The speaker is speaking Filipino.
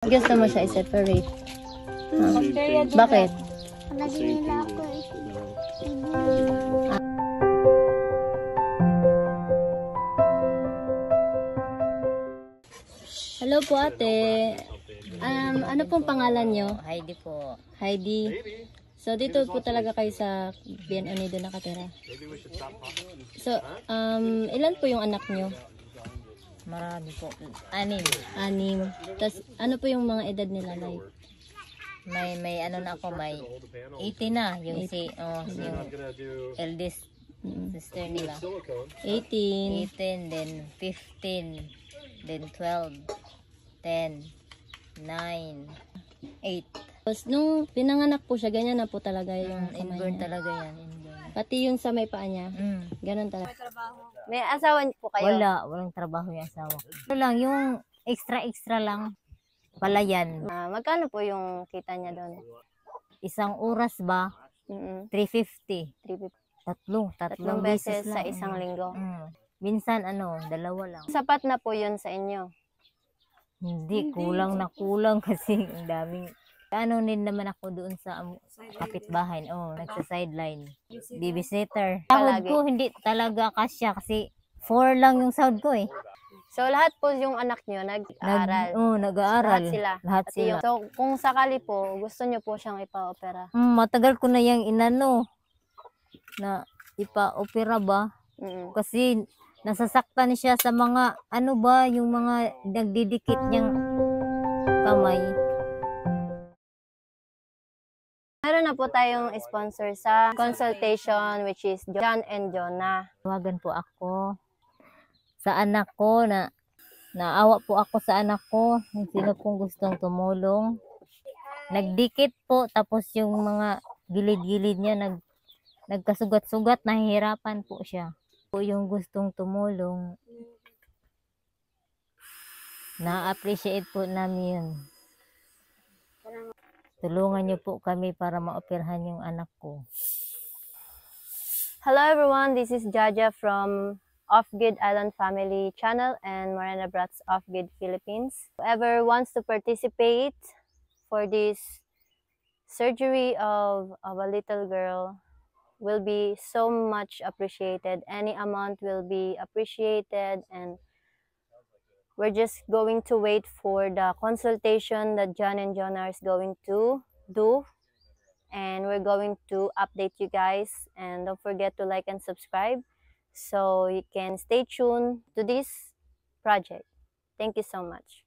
Gusto mo siya i-separate? Bakit? Lagi nila ako Hello po ate. Ano pong pangalan nyo? Heidi po. Heidi. So dito po talaga kayo sa Bien Unido nakatira. So, ilan po yung anak nyo? Marami po. 6. 6. Tapos ano po yung mga edad nila like? May ano na ako, may 18 na. Yung yung eldest sister nila. 18. 18, then 15, then 12, 10, 9, 8. Tapos nung pinanganak po siya, ganyan na po talaga yung kamay Inborn niya. talaga yan. Inborn. Pati yung sa may paa niya. Ganun talaga. May asawa po kayo? Walang trabaho yung asawa. Ito lang, yung extra lang. Palayan. Magkano po yung kita niya doon? Isang oras ba? 350. 350. Tatlong beses lang. sa isang linggo. Minsan 2 lang. Sapat na po yun sa inyo? Hindi, kulang na kulang kasi ang daming. Ano din naman ako doon sa kapitbahay. Nagsa-sideline. Babysitter. Sahod ko hindi talaga kasya kasi 4 lang yung sahod ko eh. So lahat po yung anak nyo nag-aaral? Nag-aaral. Lahat sila? So kung sakali po, gusto nyo po siyang ipa-opera? Matagal ko na yung inano na ipa-opera ba? Kasi nasasaktan siya sa mga yung mga nagdidikit niyang kamay. Meron na po tayong sponsor sa consultation, which is John and Jonah. Tawagan po ako sa anak ko na naawa po ako sa anak ko. Sino pong gustong tumulong. Nagdikit po tapos yung mga gilid-gilid niya nagkasugat-sugat, nahihirapan po siya. Po yung gustong tumulong. Na-appreciate po namin yun. Tulungan niyo po kami para maoperahan yung anak ko. Hello everyone, this is Jaja from Off-Grid Island Family Channel and Morena Brats Off-Grid Philippines. Whoever wants to participate for this surgery of a little girl will be so much appreciated. Any amount will be appreciated, and we're just going to wait for the consultation that John and Jonah is going to do. And we're going to update you guys. And don't forget to like and subscribe so you can stay tuned to this project. Thank you so much.